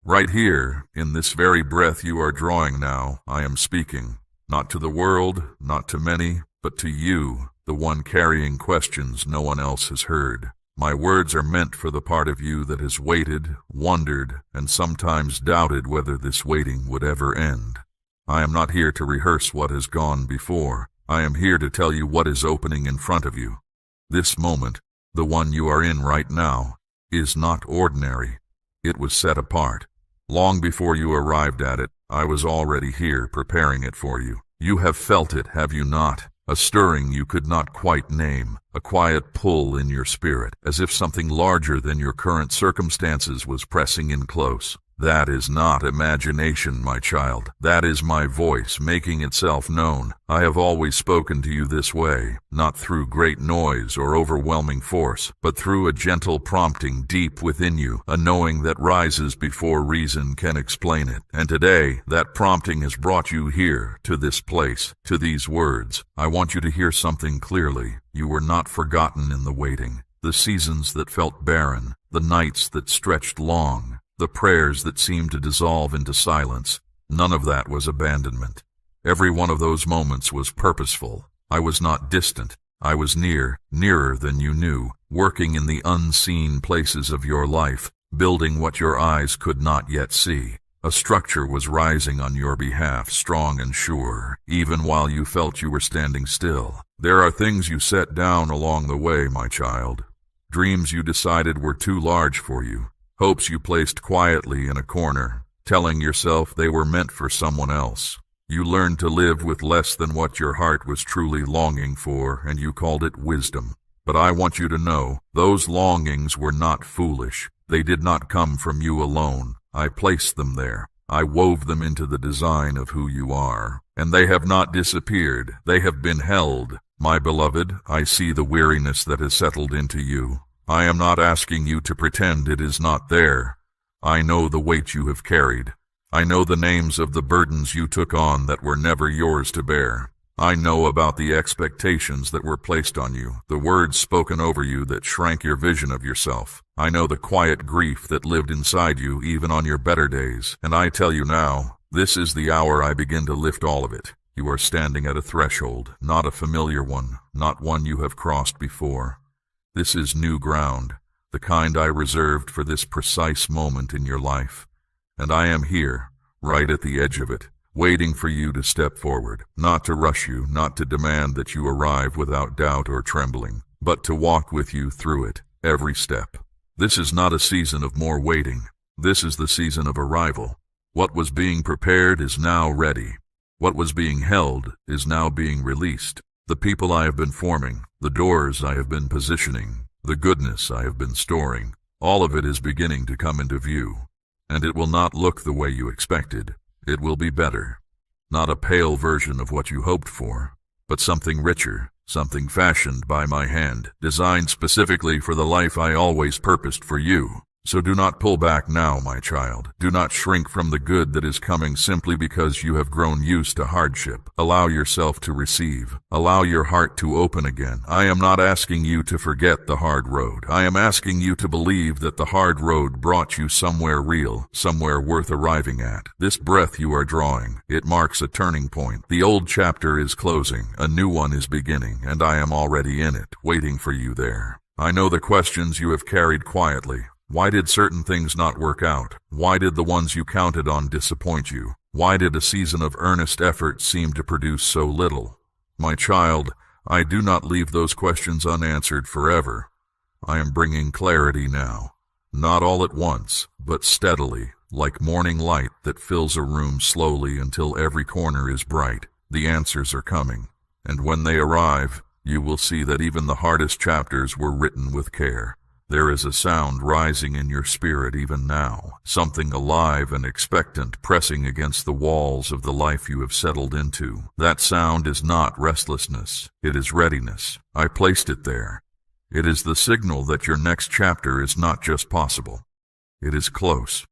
Right here, in this very breath you are drawing now, I am speaking. Not to the world, not to many, but to you, the one carrying questions no one else has heard. My words are meant for the part of you that has waited, wondered, and sometimes doubted whether this waiting would ever end. I am not here to rehearse what has gone before. I am here to tell you what is opening in front of you. This moment, the one you are in right now, is not ordinary. It was set apart. Long before you arrived at it, I was already here preparing it for you. You have felt it, have you not? A stirring you could not quite name, a quiet pull in your spirit, as if something larger than your current circumstances was pressing in close. That is not imagination, my child. That is my voice making itself known. I have always spoken to you this way, not through great noise or overwhelming force, but through a gentle prompting deep within you, a knowing that rises before reason can explain it. And today, that prompting has brought you here, to this place, to these words. I want you to hear something clearly. You were not forgotten in the waiting. The seasons that felt barren, the nights that stretched long, the prayers that seemed to dissolve into silence, none of that was abandonment. Every one of those moments was purposeful. I was not distant. I was near, nearer than you knew, working in the unseen places of your life, building what your eyes could not yet see. A structure was rising on your behalf, strong and sure, even while you felt you were standing still. There are things you set down along the way, my child. Dreams you decided were too large for you. Hopes you placed quietly in a corner, telling yourself they were meant for someone else. You learned to live with less than what your heart was truly longing for, and you called it wisdom. But I want you to know, those longings were not foolish. They did not come from you alone. I placed them there. I wove them into the design of who you are. And they have not disappeared. They have been held. My beloved, I see the weariness that has settled into you. I am not asking you to pretend it is not there. I know the weight you have carried. I know the names of the burdens you took on that were never yours to bear. I know about the expectations that were placed on you, the words spoken over you that shrank your vision of yourself. I know the quiet grief that lived inside you even on your better days. And I tell you now, this is the hour I begin to lift all of it. You are standing at a threshold, not a familiar one, not one you have crossed before. This is new ground, the kind I reserved for this precise moment in your life. And I am here, right at the edge of it, waiting for you to step forward, not to rush you, not to demand that you arrive without doubt or trembling, but to walk with you through it, every step. This is not a season of more waiting. This is the season of arrival. What was being prepared is now ready. What was being held is now being released. The people I have been forming, the doors I have been positioning, the goodness I have been storing, all of it is beginning to come into view. And it will not look the way you expected. It will be better. Not a pale version of what you hoped for, but something richer, something fashioned by my hand, designed specifically for the life I always purposed for you. So do not pull back now, my child. Do not shrink from the good that is coming simply because you have grown used to hardship. Allow yourself to receive. Allow your heart to open again. I am not asking you to forget the hard road. I am asking you to believe that the hard road brought you somewhere real, somewhere worth arriving at. This breath you are drawing, it marks a turning point. The old chapter is closing. A new one is beginning, and I am already in it, waiting for you there. I know the questions you have carried quietly. Why did certain things not work out? Why did the ones you counted on disappoint you? Why did a season of earnest effort seem to produce so little? My child, I do not leave those questions unanswered forever. I am bringing clarity now. Not all at once, but steadily, like morning light that fills a room slowly until every corner is bright. The answers are coming, and when they arrive, you will see that even the hardest chapters were written with care. There is a sound rising in your spirit even now, something alive and expectant pressing against the walls of the life you have settled into. That sound is not restlessness, it is readiness. I placed it there. It is the signal that your next chapter is not just possible. It is close.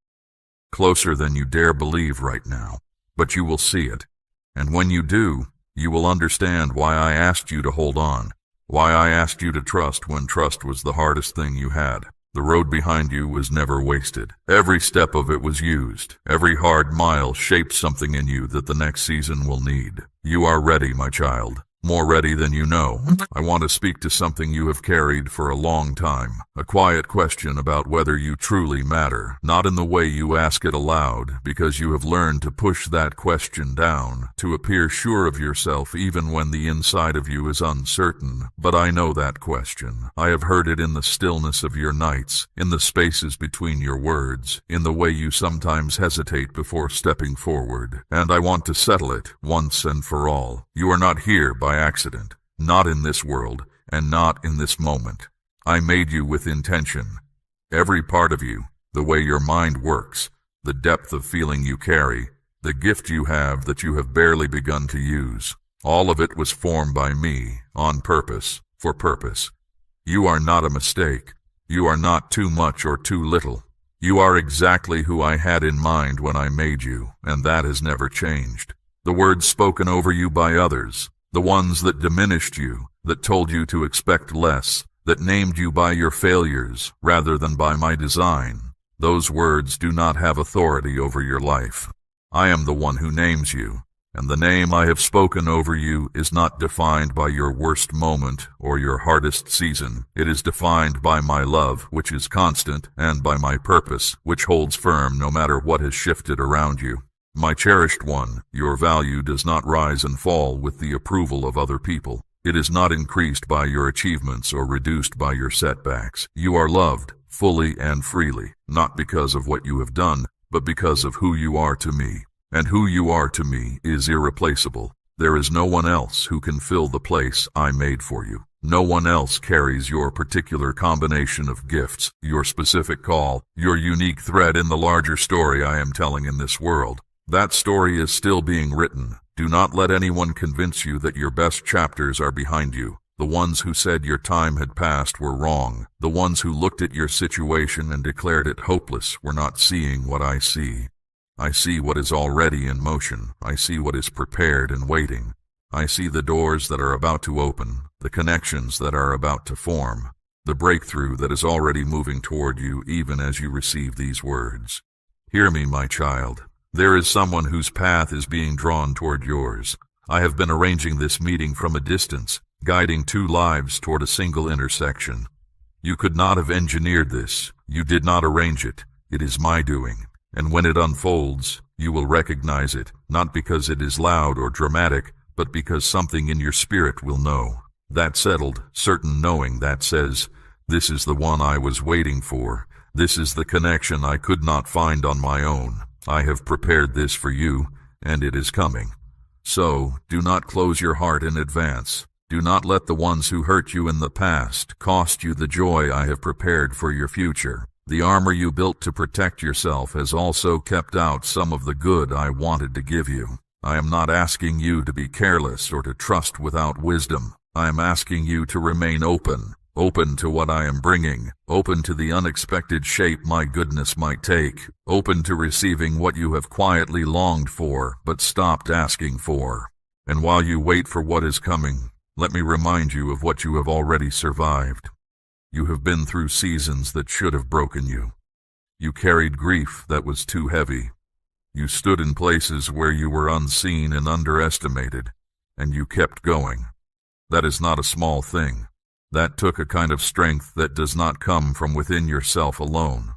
Closer than you dare believe right now, but you will see it. And when you do, you will understand why I asked you to hold on. Why I asked you to trust when trust was the hardest thing you had. The road behind you was never wasted. Every step of it was used. Every hard mile shaped something in you that the next season will need. You are ready, my child. More ready than you know. I want to speak to something you have carried for a long time. A quiet question about whether you truly matter. Not in the way you ask it aloud, because you have learned to push that question down, to appear sure of yourself even when the inside of you is uncertain. But I know that question. I have heard it in the stillness of your nights, in the spaces between your words, in the way you sometimes hesitate before stepping forward. And I want to settle it once and for all. You are not here by accident, not in this world, and not in this moment. I made you with intention. Every part of you, the way your mind works, the depth of feeling you carry, the gift you have that you have barely begun to use, all of it was formed by me, on purpose, for purpose. You are not a mistake. You are not too much or too little. You are exactly who I had in mind when I made you, and that has never changed. The words spoken over you by others, the ones that diminished you, that told you to expect less, that named you by your failures rather than by my design, those words do not have authority over your life. I am the one who names you, and the name I have spoken over you is not defined by your worst moment or your hardest season. It is defined by my love, which is constant, and by my purpose, which holds firm no matter what has shifted around you. My cherished one, your value does not rise and fall with the approval of other people. It is not increased by your achievements or reduced by your setbacks. You are loved, fully and freely, not because of what you have done, but because of who you are to me. And who you are to me is irreplaceable. There is no one else who can fill the place I made for you. No one else carries your particular combination of gifts, your specific call, your unique thread in the larger story I am telling in this world. That story is still being written. Do not let anyone convince you that your best chapters are behind you. The ones who said your time had passed were wrong. The ones who looked at your situation and declared it hopeless were not seeing what I see. I see what is already in motion. I see what is prepared and waiting. I see the doors that are about to open, the connections that are about to form, the breakthrough that is already moving toward you even as you receive these words. Hear me, my child. There is someone whose path is being drawn toward yours. I have been arranging this meeting from a distance, guiding two lives toward a single intersection. You could not have engineered this. You did not arrange it. It is my doing. And when it unfolds, you will recognize it, not because it is loud or dramatic, but because something in your spirit will know. That settled, certain knowing that says, this is the one I was waiting for. This is the connection I could not find on my own. I have prepared this for you, and it is coming. So, do not close your heart in advance. Do not let the ones who hurt you in the past cost you the joy I have prepared for your future. The armor you built to protect yourself has also kept out some of the good I wanted to give you. I am not asking you to be careless or to trust without wisdom. I am asking you to remain open to what I am bringing, open to the unexpected shape my goodness might take, open to receiving what you have quietly longed for but stopped asking for. And while you wait for what is coming, let me remind you of what you have already survived. You have been through seasons that should have broken you. You carried grief that was too heavy. You stood in places where you were unseen and underestimated, and you kept going. That is not a small thing. That took a kind of strength that does not come from within yourself alone.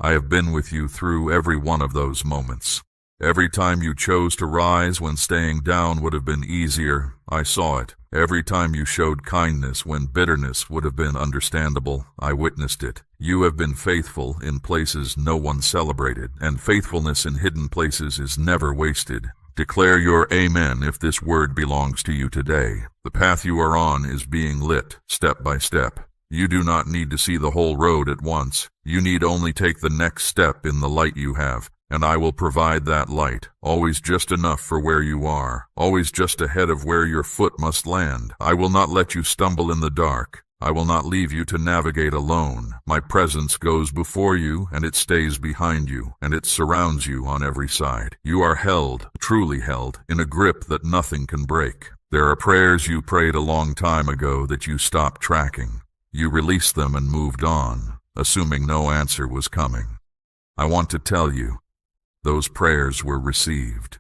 I have been with you through every one of those moments. Every time you chose to rise when staying down would have been easier, I saw it. Every time you showed kindness when bitterness would have been understandable, I witnessed it. You have been faithful in places no one celebrated, and faithfulness in hidden places is never wasted. Declare your amen if this word belongs to you today. The path you are on is being lit, step by step. You do not need to see the whole road at once. You need only take the next step in the light you have, and I will provide that light, always just enough for where you are, always just ahead of where your foot must land. I will not let you stumble in the dark. I will not leave you to navigate alone. My presence goes before you, and it stays behind you, and it surrounds you on every side. You are held, truly held, in a grip that nothing can break. There are prayers you prayed a long time ago that you stopped tracking. You released them and moved on. assuming no answer was coming. I want to tell you, those prayers were received.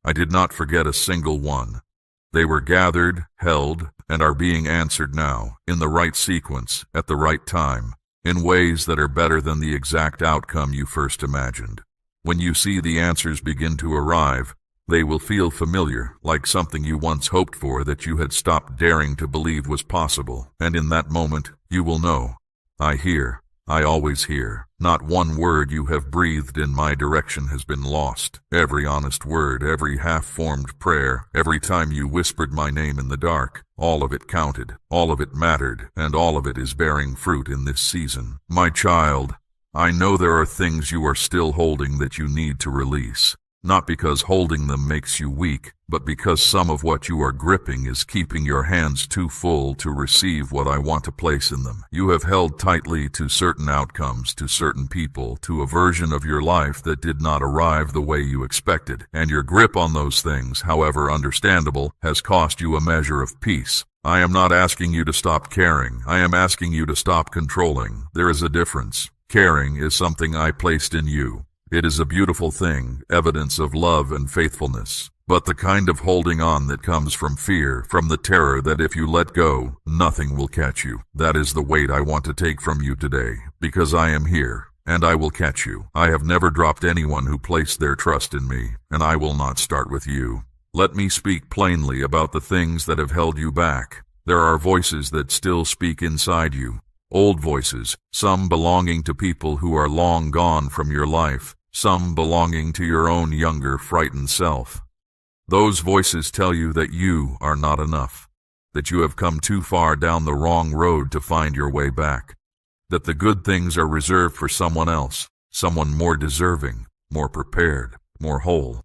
I did not forget a single one. They were gathered, held, and are being answered now, in the right sequence, at the right time, in ways that are better than the exact outcome you first imagined. When you see the answers begin to arrive, they will feel familiar, like something you once hoped for that you had stopped daring to believe was possible, and in that moment, you will know, I hear. I always hear. Not one word you have breathed in my direction has been lost. Every honest word, every half-formed prayer, every time you whispered my name in the dark, all of it counted, all of it mattered, and all of it is bearing fruit in this season. My child, I know there are things you are still holding that you need to release. Not because holding them makes you weak, but because some of what you are gripping is keeping your hands too full to receive what I want to place in them. You have held tightly to certain outcomes, to certain people, to a version of your life that did not arrive the way you expected, and your grip on those things, however understandable, has cost you a measure of peace. I am not asking you to stop caring. I am asking you to stop controlling. There is a difference. Caring is something I placed in you. It is a beautiful thing, evidence of love and faithfulness. But the kind of holding on that comes from fear, from the terror that if you let go, nothing will catch you. That is the weight I want to take from you today, because I am here, and I will catch you. I have never dropped anyone who placed their trust in me, and I will not start with you. Let me speak plainly about the things that have held you back. There are voices that still speak inside you. Old voices, some belonging to people who are long gone from your life, some belonging to your own younger, frightened self. Those voices tell you that you are not enough, that you have come too far down the wrong road to find your way back, that the good things are reserved for someone else, someone more deserving, more prepared, more whole.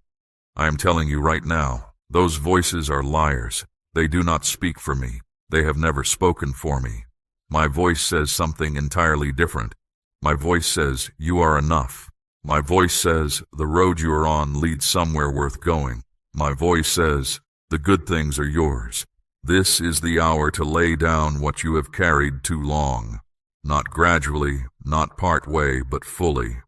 I am telling you right now, those voices are liars. They do not speak for me. They have never spoken for me. My voice says something entirely different. My voice says, you are enough. My voice says, the road you are on leads somewhere worth going. My voice says, the good things are yours. This is the hour to lay down what you have carried too long. Not gradually, not part way, but fully.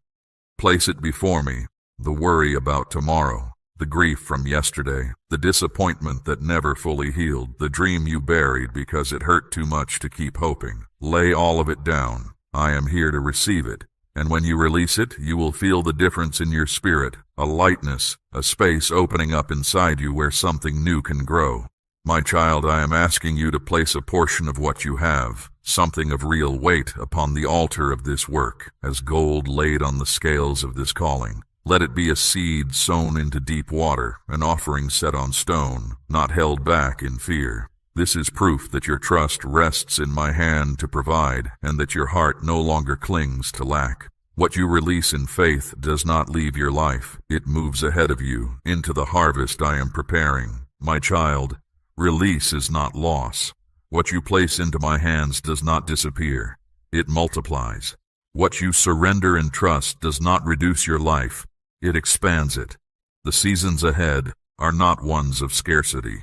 Place it before me, the worry about tomorrow, the grief from yesterday, the disappointment that never fully healed, the dream you buried because it hurt too much to keep hoping. Lay all of it down. I am here to receive it. And when you release it, you will feel the difference in your spirit, a lightness, a space opening up inside you where something new can grow. My child, I am asking you to place a portion of what you have, something of real weight, upon the altar of this work, as gold laid on the scales of this calling. Let it be a seed sown into deep water, an offering set on stone, not held back in fear. This is proof that your trust rests in my hand to provide, and that your heart no longer clings to lack. What you release in faith does not leave your life. It moves ahead of you, into the harvest I am preparing. My child, release is not loss. What you place into my hands does not disappear. It multiplies. What you surrender and trust does not reduce your life. It expands it. The seasons ahead are not ones of scarcity.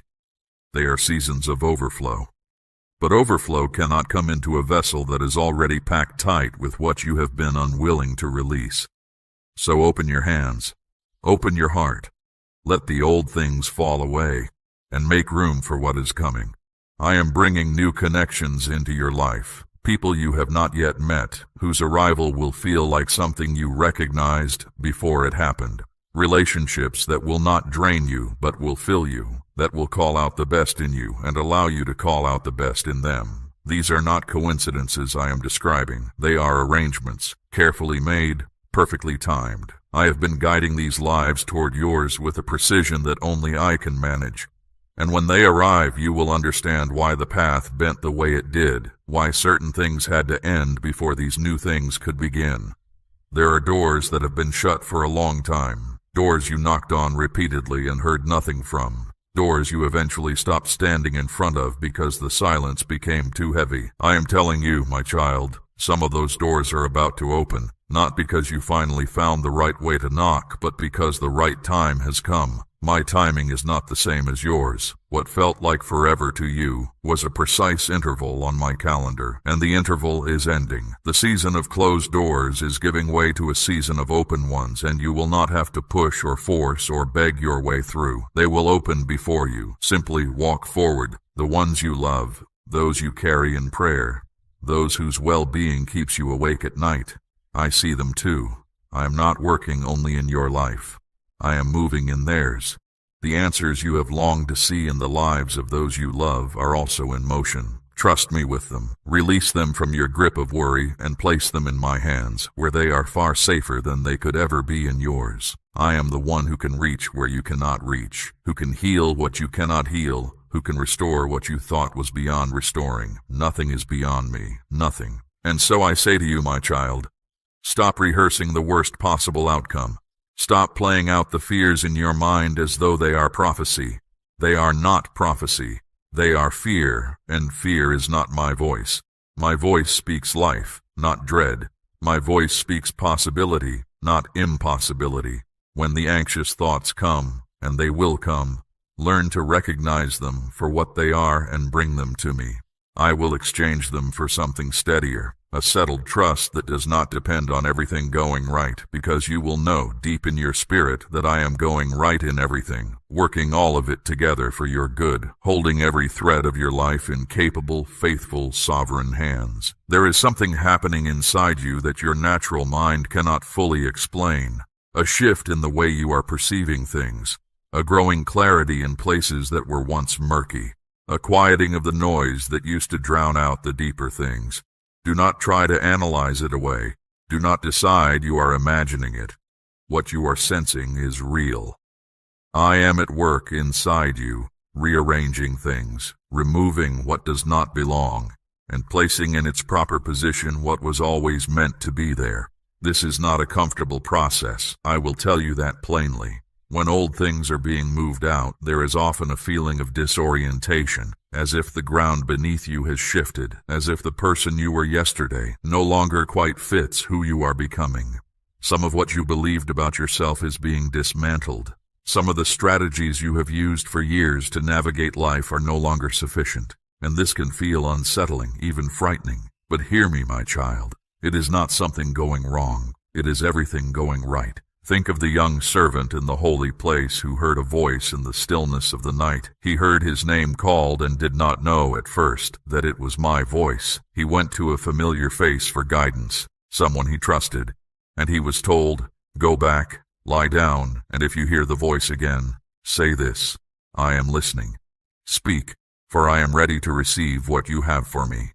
They are seasons of overflow. But overflow cannot come into a vessel that is already packed tight with what you have been unwilling to release. So open your hands, open your heart, let the old things fall away, and make room for what is coming. I am bringing new connections into your life, people you have not yet met, whose arrival will feel like something you recognized before it happened. Relationships that will not drain you, but will fill you, that will call out the best in you and allow you to call out the best in them. These are not coincidences I am describing. They are arrangements, carefully made, perfectly timed. I have been guiding these lives toward yours with a precision that only I can manage. And when they arrive, you will understand why the path bent the way it did, why certain things had to end before these new things could begin. There are doors that have been shut for a long time. Doors you knocked on repeatedly and heard nothing from. Doors you eventually stopped standing in front of because the silence became too heavy. I am telling you, my child, some of those doors are about to open, not because you finally found the right way to knock, but because the right time has come. My timing is not the same as yours. What felt like forever to you was a precise interval on my calendar, and the interval is ending. The season of closed doors is giving way to a season of open ones, and you will not have to push or force or beg your way through. They will open before you. Simply walk forward. The ones you love, those you carry in prayer, those whose well-being keeps you awake at night. I see them too. I am not working only in your life. I am moving in theirs. The answers you have longed to see in the lives of those you love are also in motion. Trust me with them. Release them from your grip of worry and place them in my hands, where they are far safer than they could ever be in yours. I am the one who can reach where you cannot reach, who can heal what you cannot heal, who can restore what you thought was beyond restoring. Nothing is beyond me. Nothing. And so I say to you, my child, stop rehearsing the worst possible outcome. Stop playing out the fears in your mind as though they are prophecy. They are not prophecy. They are fear, and fear is not my voice. My voice speaks life, not dread. My voice speaks possibility, not impossibility. When the anxious thoughts come, and they will come, learn to recognize them for what they are and bring them to me. I will exchange them for something steadier, a settled trust that does not depend on everything going right, because you will know deep in your spirit that I am going right in everything, working all of it together for your good, holding every thread of your life in capable, faithful, sovereign hands. There is something happening inside you that your natural mind cannot fully explain, a shift in the way you are perceiving things, a growing clarity in places that were once murky, a quieting of the noise that used to drown out the deeper things. Do not try to analyze it away. Do not decide you are imagining it. What you are sensing is real. I am at work inside you, rearranging things, removing what does not belong, and placing in its proper position what was always meant to be there. This is not a comfortable process. I will tell you that plainly. When old things are being moved out, there is often a feeling of disorientation, as if the ground beneath you has shifted, as if the person you were yesterday no longer quite fits who you are becoming. Some of what you believed about yourself is being dismantled. Some of the strategies you have used for years to navigate life are no longer sufficient, and this can feel unsettling, even frightening. But hear me, my child. It is not something going wrong. It is everything going right. Think of the young servant in the holy place who heard a voice in the stillness of the night. He heard his name called and did not know at first that it was my voice. He went to a familiar face for guidance, someone he trusted, and he was told, "Go back, lie down, and if you hear the voice again, say this: I am listening. Speak, for I am ready to receive what you have for me."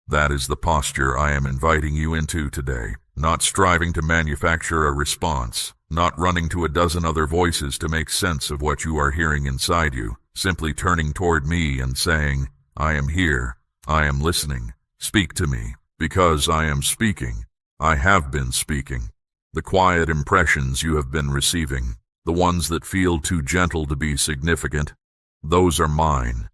That is the posture I am inviting you into today. Not striving to manufacture a response, not running to a dozen other voices to make sense of what you are hearing inside you, simply turning toward me and saying, "I am here, I am listening, speak to me, because I am speaking, I have been speaking." The quiet impressions you have been receiving, the ones that feel too gentle to be significant, those are mine.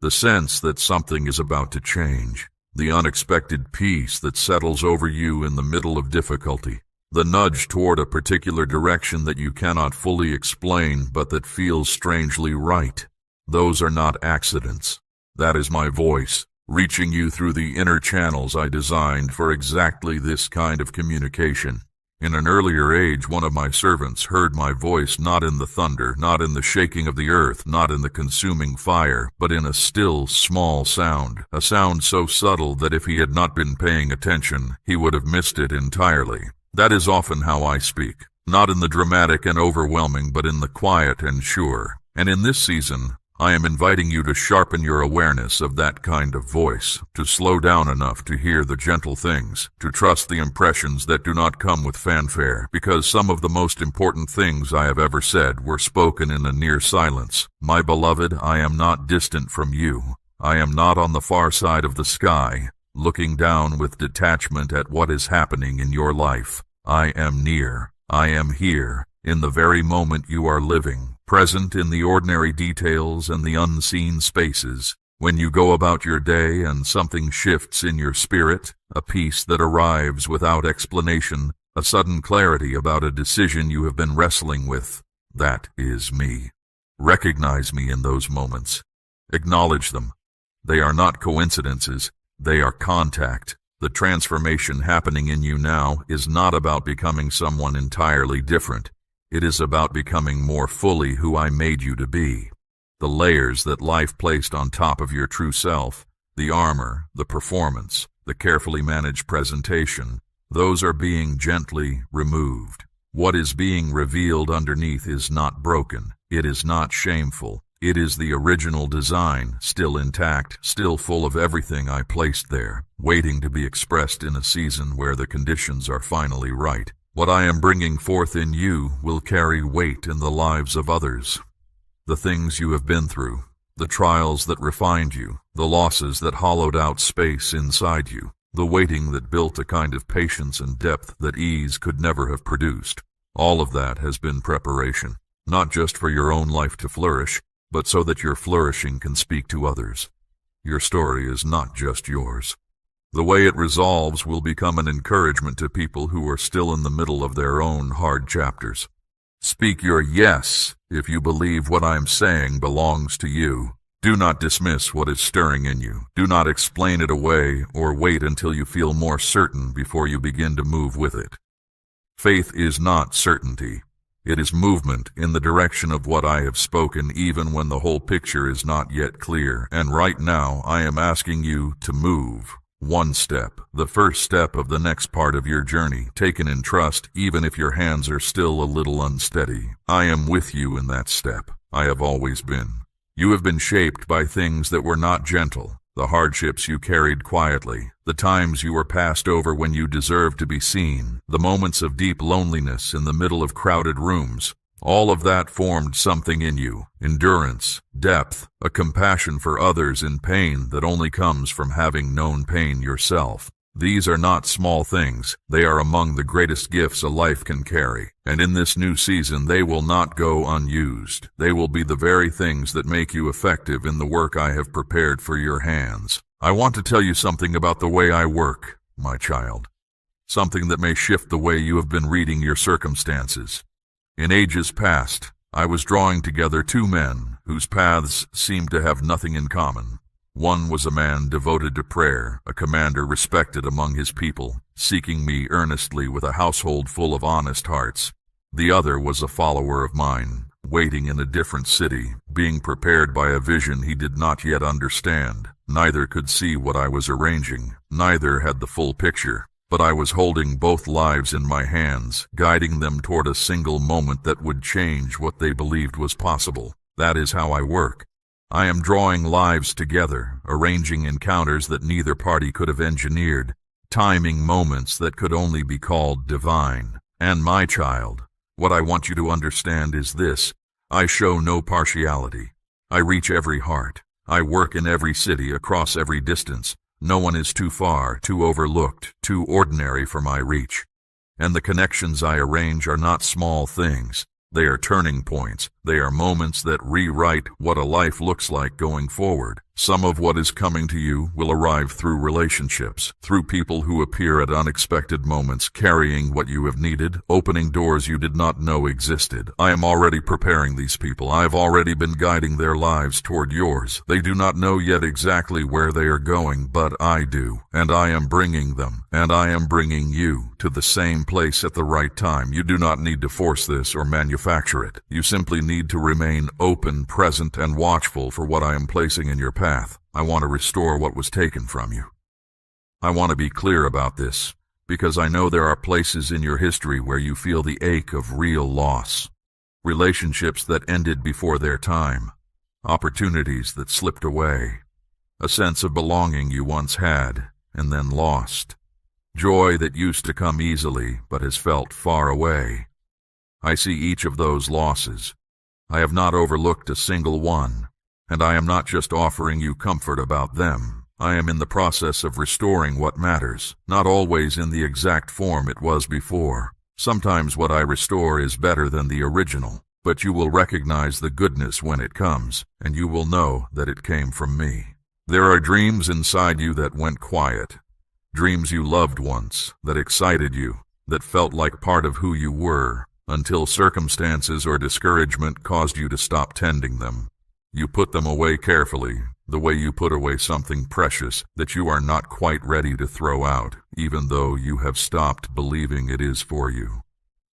The sense that something is about to change, the unexpected peace that settles over you in the middle of difficulty, the nudge toward a particular direction that you cannot fully explain but that feels strangely right. Those are not accidents. That is my voice, reaching you through the inner channels I designed for exactly this kind of communication. In an earlier age, one of my servants heard my voice not in the thunder, not in the shaking of the earth, not in the consuming fire, but in a still, small sound, a sound so subtle that if he had not been paying attention, he would have missed it entirely. That is often how I speak, not in the dramatic and overwhelming, but in the quiet and sure. And in this season, I am inviting you to sharpen your awareness of that kind of voice, to slow down enough to hear the gentle things, to trust the impressions that do not come with fanfare, because some of the most important things I have ever said were spoken in a near silence. My beloved, I am not distant from you. I am not on the far side of the sky, looking down with detachment at what is happening in your life. I am near. I am here, in the very moment you are living, present in the ordinary details and the unseen spaces. When you go about your day and something shifts in your spirit, a peace that arrives without explanation, a sudden clarity about a decision you have been wrestling with, that is me. Recognize me in those moments. Acknowledge them. They are not coincidences. They are contact. The transformation happening in you now is not about becoming someone entirely different. It is about becoming more fully who I made you to be. The layers that life placed on top of your true self, the armor, the performance, the carefully managed presentation, those are being gently removed. What is being revealed underneath is not broken. It is not shameful. It is the original design, still intact, still full of everything I placed there, waiting to be expressed in a season where the conditions are finally right. What I am bringing forth in you will carry weight in the lives of others. The things you have been through, the trials that refined you, the losses that hollowed out space inside you, the waiting that built a kind of patience and depth that ease could never have produced. All of that has been preparation, not just for your own life to flourish, but so that your flourishing can speak to others. Your story is not just yours. The way it resolves will become an encouragement to people who are still in the middle of their own hard chapters. Speak your yes if you believe what I am saying belongs to you. Do not dismiss what is stirring in you. Do not explain it away or wait until you feel more certain before you begin to move with it. Faith is not certainty. It is movement in the direction of what I have spoken, even when the whole picture is not yet clear. And right now, I am asking you to move. One step, the first step of the next part of your journey, taken in trust, even if your hands are still a little unsteady. I am with you in that step. I have always been. You have been shaped by things that were not gentle, the hardships you carried quietly, the times you were passed over when you deserved to be seen, the moments of deep loneliness in the middle of crowded rooms. All of that formed something in you: endurance, depth, a compassion for others in pain that only comes from having known pain yourself. These are not small things. They are among the greatest gifts a life can carry. And in this new season, they will not go unused. They will be the very things that make you effective in the work I have prepared for your hands. I want to tell you something about the way I work, my child. Something that may shift the way you have been reading your circumstances. In ages past, I was drawing together two men whose paths seemed to have nothing in common. One was a man devoted to prayer, a commander respected among his people, seeking me earnestly with a household full of honest hearts. The other was a follower of mine, waiting in a different city, being prepared by a vision he did not yet understand. Neither could see what I was arranging, neither had the full picture, but I was holding both lives in my hands, guiding them toward a single moment that would change what they believed was possible. That is how I work. I am drawing lives together, arranging encounters that neither party could have engineered, timing moments that could only be called divine. And my child, what I want you to understand is this: I show no partiality. I reach every heart. I work in every city, across every distance. No one is too far, too overlooked, too ordinary for my reach. And the connections I arrange are not small things. They are turning points. They are moments that rewrite what a life looks like going forward. Some of what is coming to you will arrive through relationships, through people who appear at unexpected moments, carrying what you have needed, opening doors you did not know existed. I am already preparing these people. I have already been guiding their lives toward yours. They do not know yet exactly where they are going, but I do. And I am bringing them, and I am bringing you to the same place at the right time. You do not need to force this or manufacture it. You simply need to remain open, present, and watchful for what I am placing in your path. I want to restore what was taken from you. I want to be clear about this, because I know there are places in your history where you feel the ache of real loss. Relationships that ended before their time. Opportunities that slipped away. A sense of belonging you once had, and then lost. Joy that used to come easily, but has felt far away. I see each of those losses. I have not overlooked a single one, and I am not just offering you comfort about them. I am in the process of restoring what matters, not always in the exact form it was before. Sometimes what I restore is better than the original, but you will recognize the goodness when it comes, and you will know that it came from me. There are dreams inside you that went quiet, dreams you loved once, that excited you, that felt like part of who you were. until circumstances or discouragement caused you to stop tending them. You put them away carefully, the way you put away something precious that you are not quite ready to throw out, even though you have stopped believing it is for you.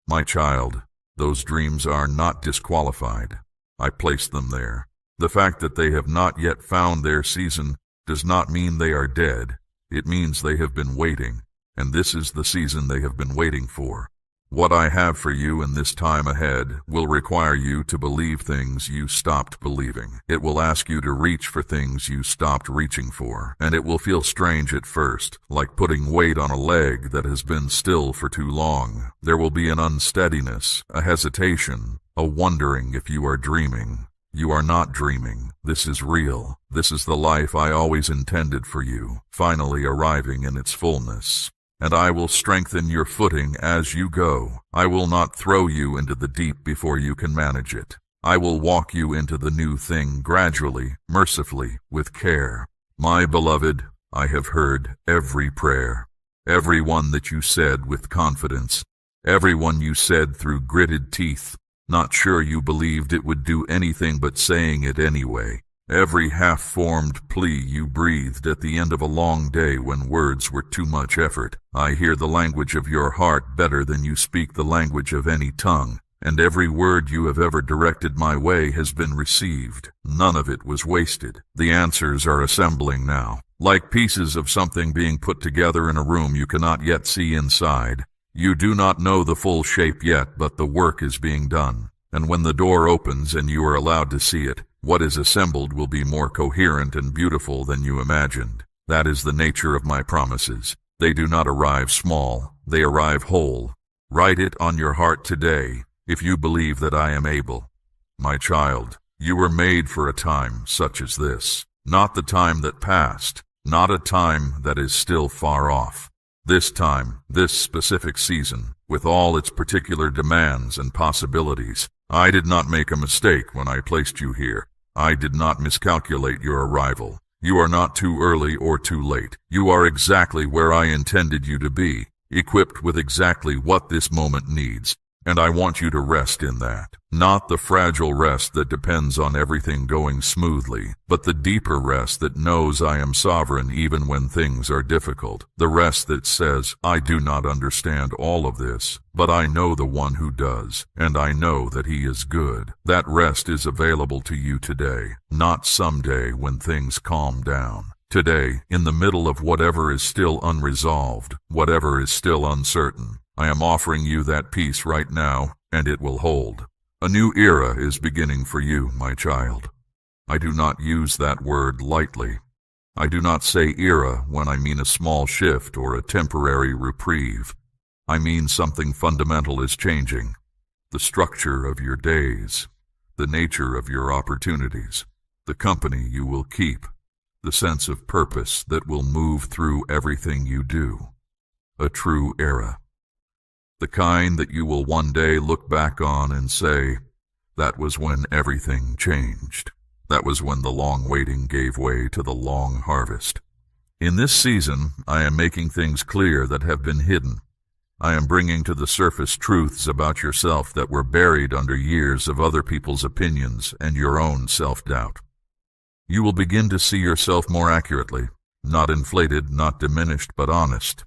My child, those dreams are not disqualified. I placed them there. The fact that they have not yet found their season does not mean they are dead. It means they have been waiting, and this is the season they have been waiting for. What I have for you in this time ahead will require you to believe things you stopped believing. It will ask you to reach for things you stopped reaching for, and it will feel strange at first, like putting weight on a leg that has been still for too long. There will be an unsteadiness, a hesitation, a wondering if you are dreaming. You are not dreaming. This is real. This is the life I always intended for you, finally arriving in its fullness. And I will strengthen your footing as you go. I will not throw you into the deep before you can manage it. I will walk you into the new thing gradually, mercifully, with care. My beloved, I have heard every prayer, every one that you said with confidence, every one you said through gritted teeth, not sure you believed it would do anything but saying it anyway. Every half-formed plea you breathed at the end of a long day when words were too much effort. I hear the language of your heart better than you speak the language of any tongue, and every word you have ever directed my way has been received. None of it was wasted. The answers are assembling now, like pieces of something being put together in a room you cannot yet see inside. You do not know the full shape yet, but the work is being done. And when the door opens and you are allowed to see it, what is assembled will be more coherent and beautiful than you imagined. That is the nature of my promises. They do not arrive small, they arrive whole. Write it on your heart today, if you believe that I am able. My child, you were made for a time such as this, not the time that passed, not a time that is still far off. This time, this specific season, with all its particular demands and possibilities, I did not make a mistake when I placed you here. I did not miscalculate your arrival. You are not too early or too late. You are exactly where I intended you to be, equipped with exactly what this moment needs. And I want you to rest in that. Not the fragile rest that depends on everything going smoothly, but the deeper rest that knows I am sovereign even when things are difficult. The rest that says, I do not understand all of this, but I know the one who does, and I know that he is good. That rest is available to you today, not someday when things calm down. Today, in the middle of whatever is still unresolved, whatever is still uncertain, I am offering you that peace right now, and it will hold. A new era is beginning for you, my child. I do not use that word lightly. I do not say era when I mean a small shift or a temporary reprieve. I mean something fundamental is changing. The structure of your days, the nature of your opportunities, the company you will keep, the sense of purpose that will move through everything you do. A true era. The kind that you will one day look back on and say, that was when everything changed. That was when the long waiting gave way to the long harvest. In this season, I am making things clear that have been hidden. I am bringing to the surface truths about yourself that were buried under years of other people's opinions and your own self-doubt. You will begin to see yourself more accurately, not inflated, not diminished, but honest.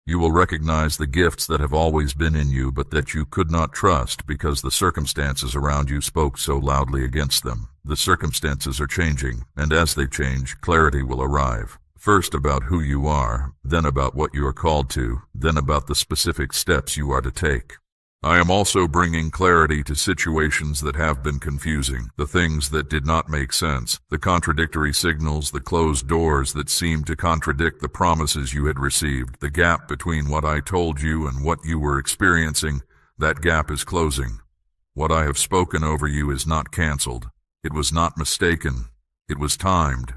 You will recognize the gifts that have always been in you but that you could not trust because the circumstances around you spoke so loudly against them. The circumstances are changing, and as they change, clarity will arrive. First about who you are, then about what you are called to, then about the specific steps you are to take. I am also bringing clarity to situations that have been confusing, the things that did not make sense, the contradictory signals, the closed doors that seemed to contradict the promises you had received, the gap between what I told you and what you were experiencing. That gap is closing. What I have spoken over you is not canceled. It was not mistaken. It was timed,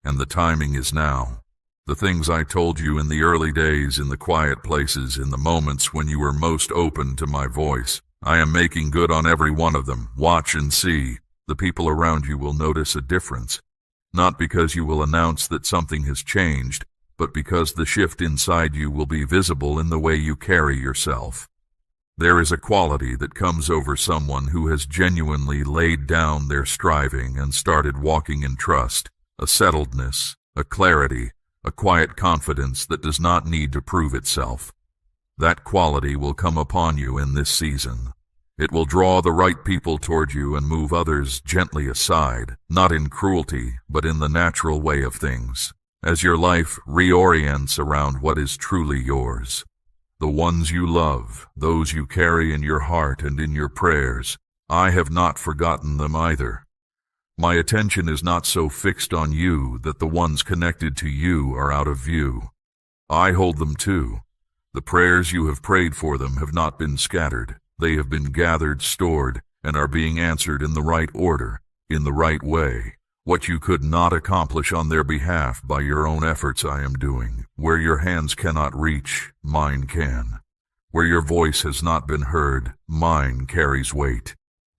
and the timing is now. The things I told you in the early days, in the quiet places, in the moments when you were most open to my voice, I am making good on every one of them. Watch and see. The people around you will notice a difference, not because you will announce that something has changed, but because the shift inside you will be visible in the way you carry yourself. There is a quality that comes over someone who has genuinely laid down their striving and started walking in trust, a settledness, a clarity, a quiet confidence that does not need to prove itself. That quality will come upon you in this season. It will draw the right people toward you and move others gently aside, not in cruelty, but in the natural way of things, as your life reorients around what is truly yours. The ones you love, those you carry in your heart and in your prayers, I have not forgotten them either. My attention is not so fixed on you that the ones connected to you are out of view. I hold them too. The prayers you have prayed for them have not been scattered. They have been gathered, stored, and are being answered in the right order, in the right way. What you could not accomplish on their behalf by your own efforts I am doing. Where your hands cannot reach, mine can. Where your voice has not been heard, mine carries weight.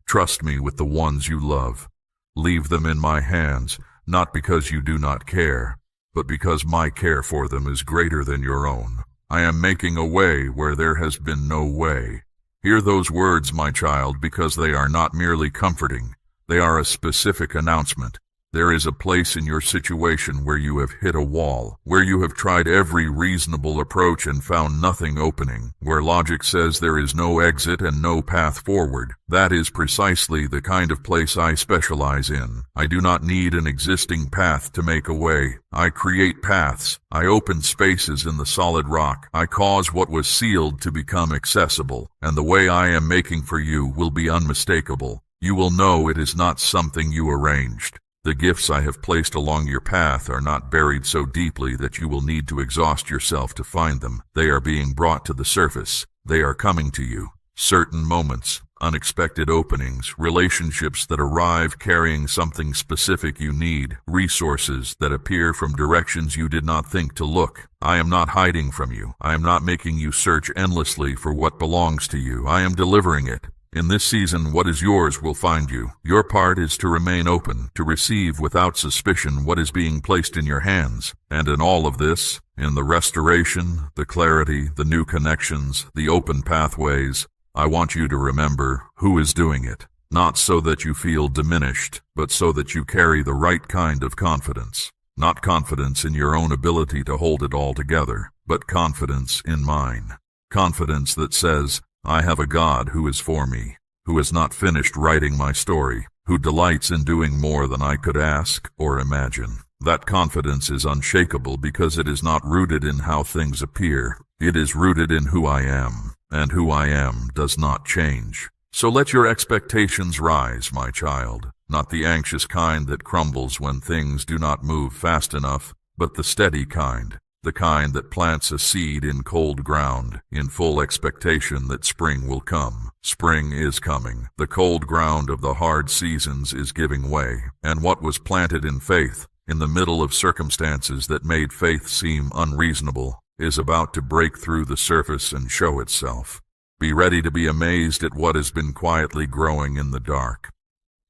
Trust me with the ones you love. Leave them in my hands, not because you do not care, but because my care for them is greater than your own. I am making a way where there has been no way. Hear those words, my child, because they are not merely comforting. They are a specific announcement. There is a place in your situation where you have hit a wall, where you have tried every reasonable approach and found nothing opening, where logic says there is no exit and no path forward. That is precisely the kind of place I specialize in. I do not need an existing path to make a way. I create paths. I open spaces in the solid rock. I cause what was sealed to become accessible, and the way I am making for you will be unmistakable. You will know it is not something you arranged. The gifts I have placed along your path are not buried so deeply that you will need to exhaust yourself to find them. They are being brought to the surface. They are coming to you. Certain moments, unexpected openings, relationships that arrive carrying something specific you need, resources that appear from directions you did not think to look. I am not hiding from you. I am not making you search endlessly for what belongs to you. I am delivering it. In this season, what is yours will find you. Your part is to remain open, to receive without suspicion what is being placed in your hands. And in all of this, in the restoration, the clarity, the new connections, the open pathways, I want you to remember who is doing it. Not so that you feel diminished, but so that you carry the right kind of confidence. Not confidence in your own ability to hold it all together, but confidence in mine. Confidence that says, I have a God who is for me, who has not finished writing my story, who delights in doing more than I could ask or imagine. That confidence is unshakable because it is not rooted in how things appear. It is rooted in who I am, and who I am does not change. So let your expectations rise, my child, not the anxious kind that crumbles when things do not move fast enough, but the steady kind. The kind that plants a seed in cold ground, in full expectation that spring will come. Spring is coming. The cold ground of the hard seasons is giving way, and what was planted in faith, in the middle of circumstances that made faith seem unreasonable, is about to break through the surface and show itself. Be ready to be amazed at what has been quietly growing in the dark.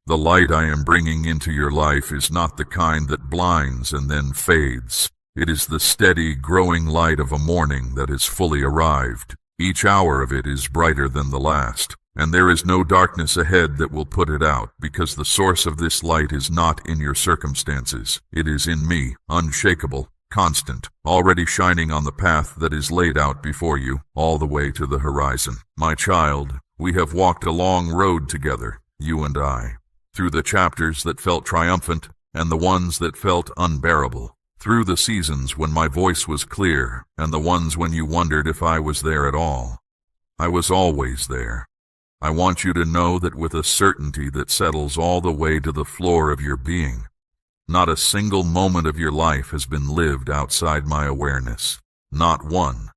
The light I am bringing into your life is not the kind that blinds and then fades. It is the steady, growing light of a morning that has fully arrived. Each hour of it is brighter than the last, and there is no darkness ahead that will put it out, because the source of this light is not in your circumstances. It is in me, unshakable, constant, already shining on the path that is laid out before you, all the way to the horizon. My child, we have walked a long road together, you and I, through the chapters that felt triumphant and the ones that felt unbearable. Through the seasons when my voice was clear, and the ones when you wondered if I was there at all. I was always there. I want you to know that with a certainty that settles all the way to the floor of your being. Not a single moment of your life has been lived outside my awareness. Not one.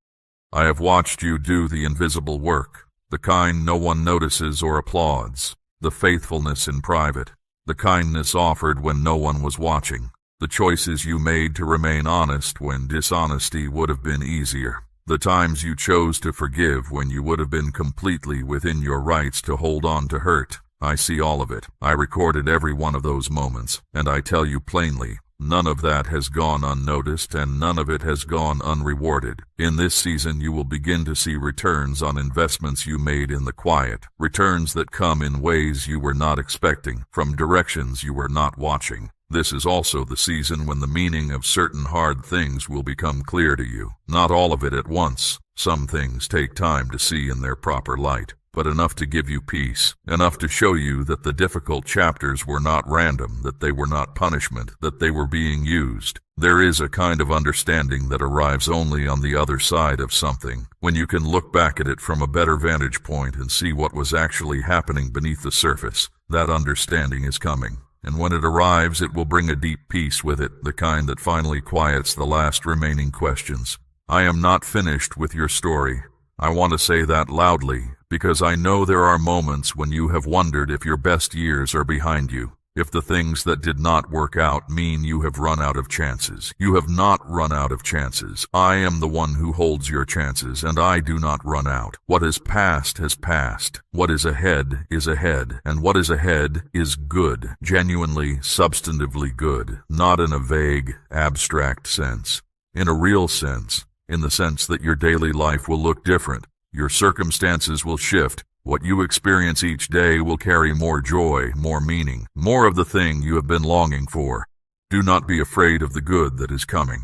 I have watched you do the invisible work, the kind no one notices or applauds, the faithfulness in private, the kindness offered when no one was watching. The choices you made to remain honest when dishonesty would have been easier. The times you chose to forgive when you would have been completely within your rights to hold on to hurt. I see all of it. I recorded every one of those moments, and I tell you plainly, None of that has gone unnoticed, and none of it has gone unrewarded. In this season, you will begin to see returns on investments you made in the quiet, returns that come in ways you were not expecting, from directions you were not watching. This is also the season when the meaning of certain hard things will become clear to you. Not all of it at once. Some things take time to see in their proper light, but enough to give you peace, enough to show you that the difficult chapters were not random, that they were not punishment, that they were being used. There is a kind of understanding that arrives only on the other side of something, when you can look back at it from a better vantage point and see what was actually happening beneath the surface. That understanding is coming. And when it arrives, it will bring a deep peace with it, the kind that finally quiets the last remaining questions. I am not finished with your story. I want to say that loudly, because I know there are moments when you have wondered if your best years are behind you, if the things that did not work out mean you have run out of chances. You have not run out of chances. I am the one who holds your chances, and I do not run out. What is past has passed. What is ahead, and what is ahead is good, genuinely, substantively good, not in a vague, abstract sense. In a real sense, in the sense that your daily life will look different. Your circumstances will shift. What you experience each day will carry more joy, more meaning, more of the thing you have been longing for. Do not be afraid of the good that is coming.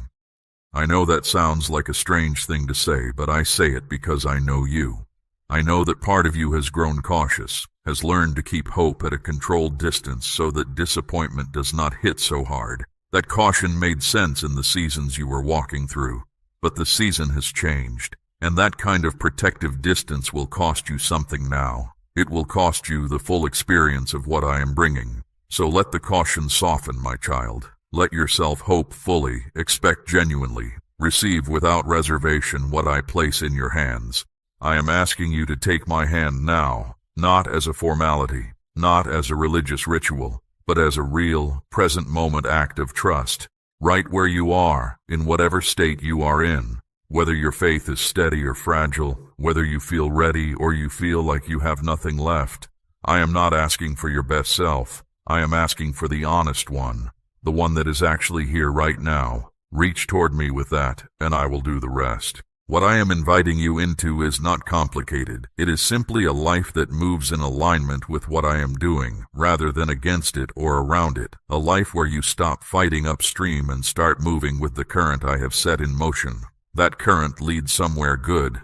I know that sounds like a strange thing to say, but I say it because I know you. I know that part of you has grown cautious, has learned to keep hope at a controlled distance so that disappointment does not hit so hard. That caution made sense in the seasons you were walking through. But the season has changed, and that kind of protective distance will cost you something now. It will cost you the full experience of what I am bringing. So let the caution soften, my child. Let yourself hope fully, expect genuinely, receive without reservation what I place in your hands. I am asking you to take my hand now, not as a formality, not as a religious ritual, but as a real, present-moment act of trust. Right where you are, in whatever state you are in, whether your faith is steady or fragile, whether you feel ready or you feel like you have nothing left, I am not asking for your best self. I am asking for the honest one, the one that is actually here right now. Reach toward me with that, and I will do the rest. What I am inviting you into is not complicated. It is simply a life that moves in alignment with what I am doing, rather than against it or around it. A life where you stop fighting upstream and start moving with the current I have set in motion. That current leads somewhere good.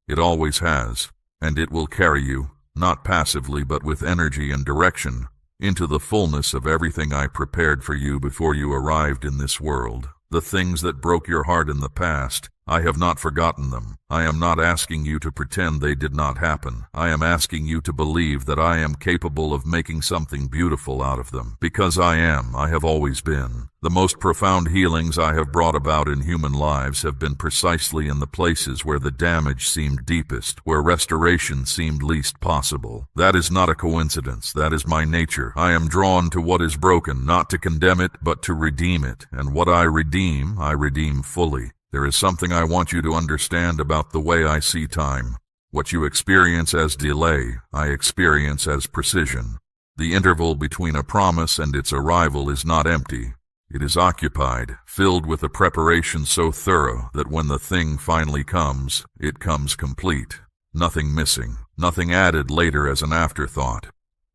It always has, and it will carry you, not passively but with energy and direction, into the fullness of everything I prepared for you before you arrived in this world. The things that broke your heart in the past, I have not forgotten them. I am not asking you to pretend they did not happen. I am asking you to believe that I am capable of making something beautiful out of them. Because I am, I have always been. The most profound healings I have brought about in human lives have been precisely in the places where the damage seemed deepest, where restoration seemed least possible. That is not a coincidence. That is my nature. I am drawn to what is broken, not to condemn it, but to redeem it. And what I redeem fully. There is something I want you to understand about the way I see time. What you experience as delay, I experience as precision. The interval between a promise and its arrival is not empty. It is occupied, filled with a preparation so thorough that when the thing finally comes, it comes complete. Nothing missing, nothing added later as an afterthought.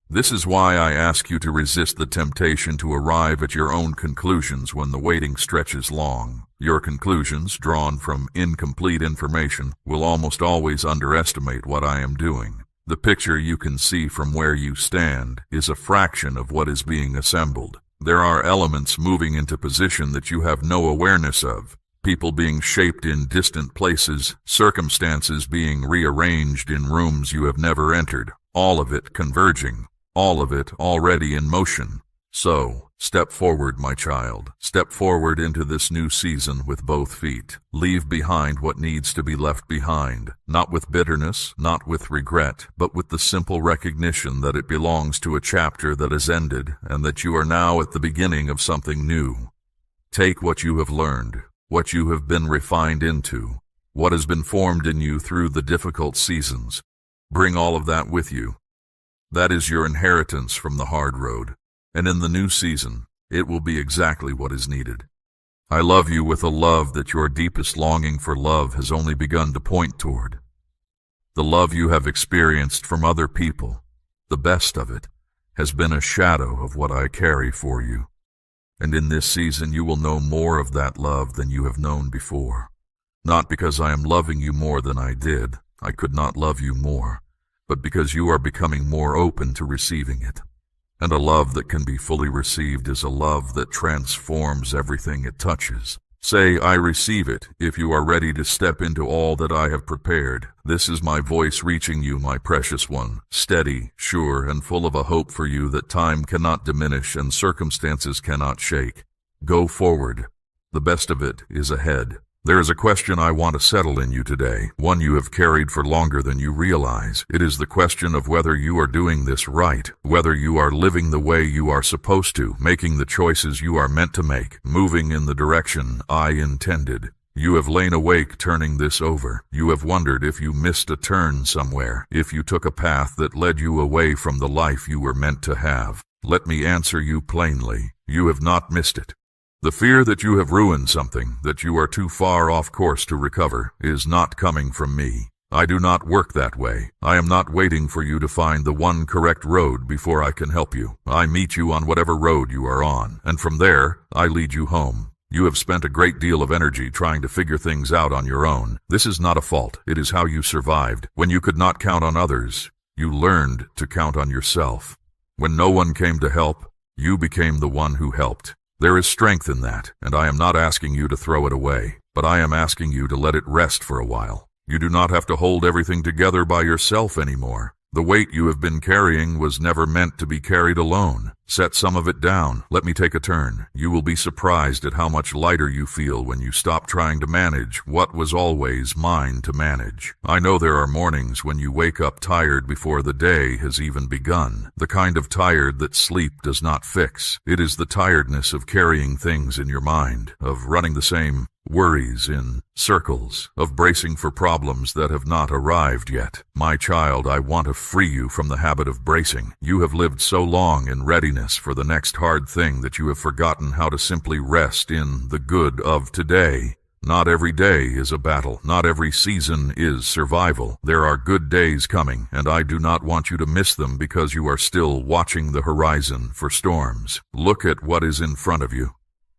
This is why I ask you to resist the temptation to arrive at your own conclusions when the waiting stretches long. Your conclusions, drawn from incomplete information, will almost always underestimate what I am doing. The picture you can see from where you stand is a fraction of what is being assembled. There are elements moving into position that you have no awareness of. People being shaped in distant places, circumstances being rearranged in rooms you have never entered, all of it converging. All of it already in motion. So, step forward, my child. Step forward into this new season with both feet. Leave behind what needs to be left behind, not with bitterness, not with regret, but with the simple recognition that it belongs to a chapter that has ended and that you are now at the beginning of something new. Take what you have learned, what you have been refined into, what has been formed in you through the difficult seasons. Bring all of that with you. That is your inheritance from the hard road. And in the new season, It will be exactly what is needed. I love you with a love that your deepest longing for love has only begun to point toward. The love you have experienced from other people, the best of it, has been a shadow of what I carry for you. And in this season you will know more of that love than you have known before. Not because I am loving you more than I did, I could not love you more, but because you are becoming more open to receiving it. And a love that can be fully received is a love that transforms everything it touches. Say, I receive it, if you are ready to step into all that I have prepared. This is my voice reaching you, my precious one, steady, sure, and full of a hope for you that time cannot diminish and circumstances cannot shake. Go forward. The best of it is ahead. There is a question I want to settle in you today, one you have carried for longer than you realize. It is the question of whether you are doing this right, whether you are living the way you are supposed to, making the choices you are meant to make, moving in the direction I intended. You have lain awake turning this over. You have wondered if you missed a turn somewhere, if you took a path that led you away from the life you were meant to have. Let me answer you plainly. You have not missed it. The fear that you have ruined something, that you are too far off course to recover, is not coming from me. I do not work that way. I am not waiting for you to find the one correct road before I can help you. I meet you on whatever road you are on, and from there, I lead you home. You have spent a great deal of energy trying to figure things out on your own. This is not a fault. It is how you survived. When you could not count on others, you learned to count on yourself. When no one came to help, you became the one who helped. There is strength in that, and I am not asking you to throw it away, but I am asking you to let it rest for a while. You do not have to hold everything together by yourself anymore. The weight you have been carrying was never meant to be carried alone. Set some of it down. Let me take a turn. You will be surprised at how much lighter you feel when you stop trying to manage what was always mine to manage. I know there are mornings when you wake up tired before the day has even begun. The kind of tired that sleep does not fix. It is the tiredness of carrying things in your mind, of running the same worries in circles, of bracing for problems that have not arrived yet. My child, I want to free you from the habit of bracing. You have lived so long in readiness for the next hard thing that you have forgotten how to simply rest in the good of today. Not every day is a battle. Not every season is survival. There are good days coming, and I do not want you to miss them because you are still watching the horizon for storms. Look at what is in front of you.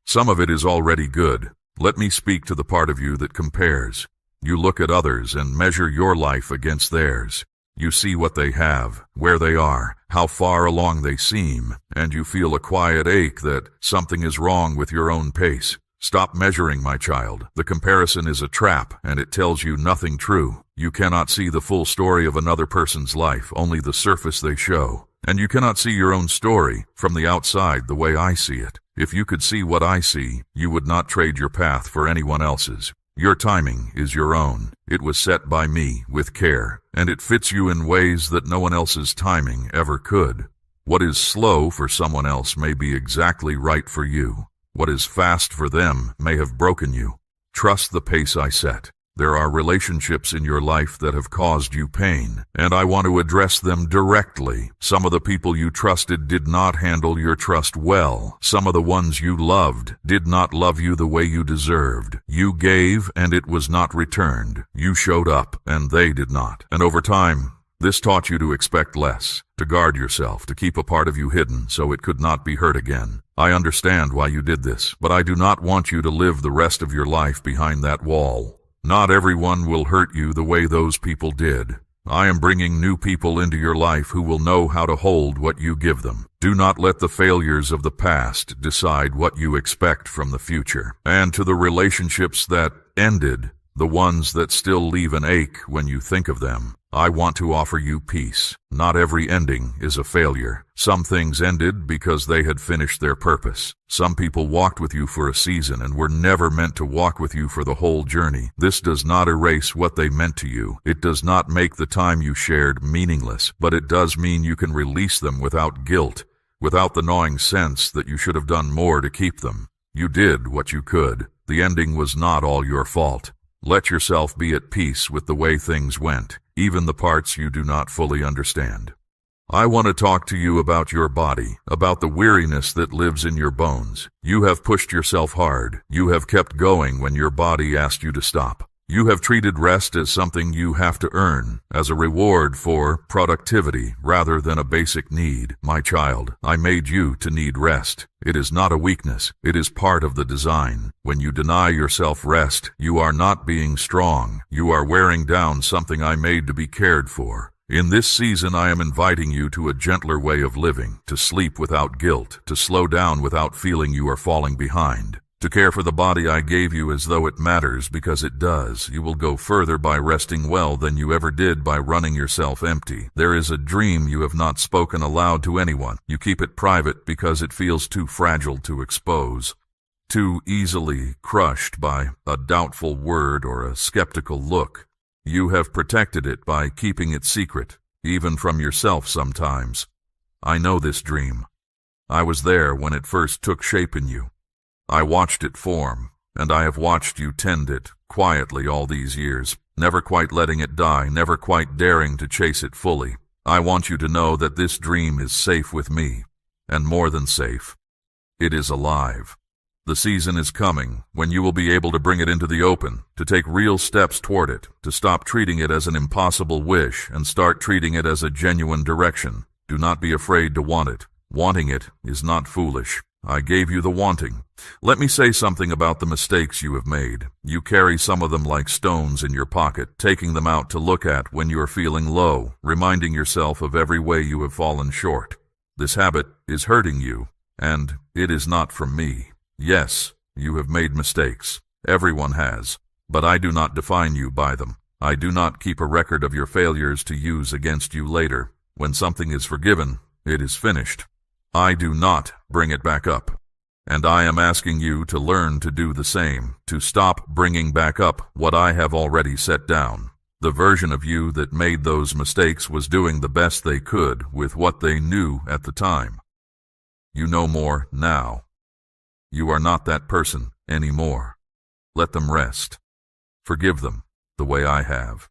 Some of it is already good. Let me speak to the part of you that compares. You look at others and measure your life against theirs. You see what they have, where they are, how far along they seem, and you feel a quiet ache that something is wrong with your own pace. Stop measuring, my child. The comparison is a trap, and it tells you nothing true. You cannot see the full story of another person's life, only the surface they show. And you cannot see your own story from the outside the way I see it. If you could see what I see, you would not trade your path for anyone else's. Your timing is your own. It was set by me with care, and it fits you in ways that no one else's timing ever could. What is slow for someone else may be exactly right for you. What is fast for them may have broken you. Trust the pace I set. There are relationships in your life that have caused you pain, and I want to address them directly. Some of the people you trusted did not handle your trust well. Some of the ones you loved did not love you the way you deserved. You gave, and it was not returned. You showed up, and they did not. And over time, this taught you to expect less, to guard yourself, to keep a part of you hidden so it could not be hurt again. I understand why you did this, but I do not want you to live the rest of your life behind that wall. Not everyone will hurt you the way those people did. I am bringing new people into your life who will know how to hold what you give them. Do not let the failures of the past decide what you expect from the future. And to the relationships that ended, the ones that still leave an ache when you think of them, I want to offer you peace. Not every ending is a failure. Some things ended because they had finished their purpose. Some people walked with you for a season and were never meant to walk with you for the whole journey. This does not erase what they meant to you. It does not make the time you shared meaningless, but it does mean you can release them without guilt, without the gnawing sense that you should have done more to keep them. You did what you could. The ending was not all your fault. Let yourself be at peace with the way things went, even the parts you do not fully understand. I want to talk to you about your body, about the weariness that lives in your bones. You have pushed yourself hard. You have kept going when your body asked you to stop. You have treated rest as something you have to earn, as a reward for productivity rather than a basic need. My child, I made you to need rest. It is not a weakness. It is part of the design. When you deny yourself rest, you are not being strong. You are wearing down something I made to be cared for. In this season, I am inviting you to a gentler way of living, to sleep without guilt, to slow down without feeling you are falling behind. To care for the body I gave you as though it matters, because it does. You will go further by resting well than you ever did by running yourself empty. There is a dream you have not spoken aloud to anyone. You keep it private because it feels too fragile to expose, too easily crushed by a doubtful word or a skeptical look. You have protected it by keeping it secret, even from yourself sometimes. I know this dream. I was there when it first took shape in you. I watched it form, and I have watched you tend it quietly all these years, never quite letting it die, never quite daring to chase it fully. I want you to know that this dream is safe with me, and more than safe. It is alive. The season is coming when you will be able to bring it into the open, to take real steps toward it, to stop treating it as an impossible wish and start treating it as a genuine direction. Do not be afraid to want it. Wanting it is not foolish. I gave you the wanting. Let me say something about the mistakes you have made. You carry some of them like stones in your pocket, taking them out to look at when you are feeling low, reminding yourself of every way you have fallen short. This habit is hurting you, and it is not from me. Yes, you have made mistakes. Everyone has. But I do not define you by them. I do not keep a record of your failures to use against you later. When something is forgiven, it is finished. I do not bring it back up. And I am asking you to learn to do the same, to stop bringing back up what I have already set down. The version of you that made those mistakes was doing the best they could with what they knew at the time. You know more now. You are not that person anymore. Let them rest. Forgive them the way I have.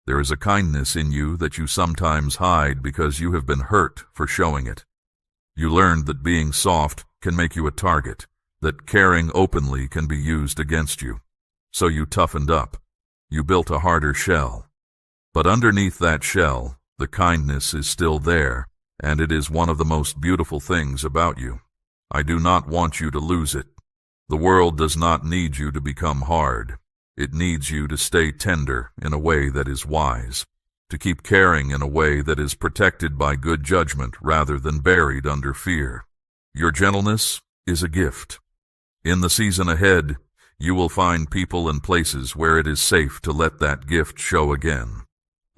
There is a kindness in you that you sometimes hide because you have been hurt for showing it. You learned that being soft can make you a target, that caring openly can be used against you. So you toughened up. You built a harder shell. But underneath that shell, the kindness is still there, and it is one of the most beautiful things about you. I do not want you to lose it. The world does not need you to become hard. It needs you to stay tender in a way that is wise, to keep caring in a way that is protected by good judgment rather than buried under fear. Your gentleness is a gift. In the season ahead, you will find people and places where it is safe to let that gift show again.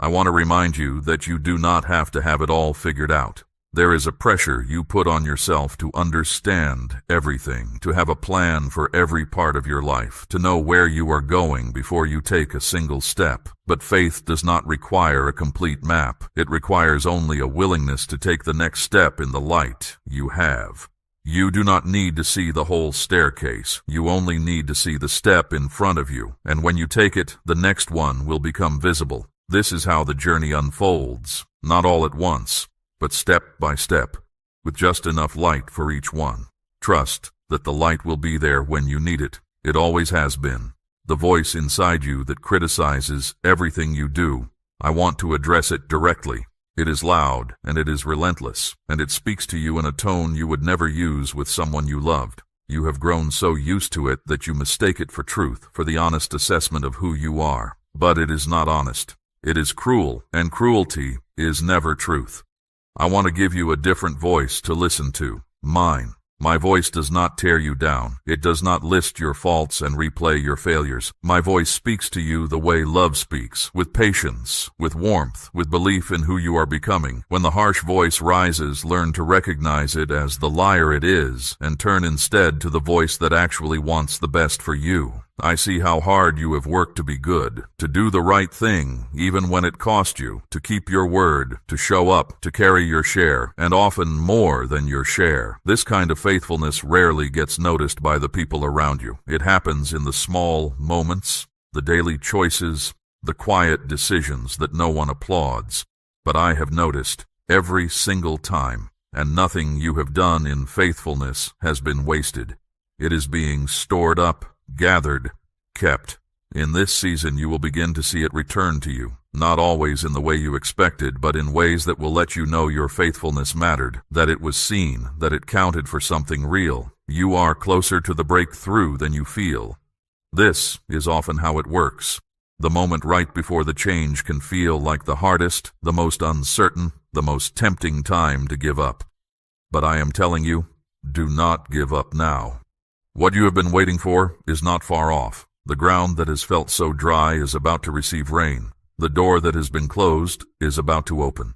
I want to remind you that you do not have to have it all figured out. There is a pressure you put on yourself to understand everything, to have a plan for every part of your life, to know where you are going before you take a single step. But faith does not require a complete map. It requires only a willingness to take the next step in the light you have. You do not need to see the whole staircase. You only need to see the step in front of you, and when you take it, the next one will become visible. This is how the journey unfolds, not all at once, but step by step, with just enough light for each one. Trust that the light will be there when you need it. It always has been. The voice inside you that criticizes everything you do, I want to address it directly. It is loud, and it is relentless, and it speaks to you in a tone you would never use with someone you loved. You have grown so used to it that you mistake it for truth, for the honest assessment of who you are. But it is not honest. It is cruel, and cruelty is never truth. I want to give you a different voice to listen to, mine. My voice does not tear you down. It does not list your faults and replay your failures. My voice speaks to you the way love speaks, with patience, with warmth, with belief in who you are becoming. When the harsh voice rises, learn to recognize it as the liar it is, and turn instead to the voice that actually wants the best for you. I see how hard you have worked to be good, to do the right thing, even when it cost you, to keep your word, to show up, to carry your share, and often more than your share. This kind of faithfulness rarely gets noticed by the people around you. It happens in the small moments, the daily choices, the quiet decisions that no one applauds. But I have noticed every single time, and nothing you have done in faithfulness has been wasted. It is being stored up, gathered, kept. In this season you will begin to see it return to you, not always in the way you expected, but in ways that will let you know your faithfulness mattered, that it was seen, that it counted for something real. You are closer to the breakthrough than you feel. This is often how it works. The moment right before the change can feel like the hardest, the most uncertain, the most tempting time to give up. But I am telling you, do not give up now. What you have been waiting for is not far off. The ground that has felt so dry is about to receive rain. The door that has been closed is about to open.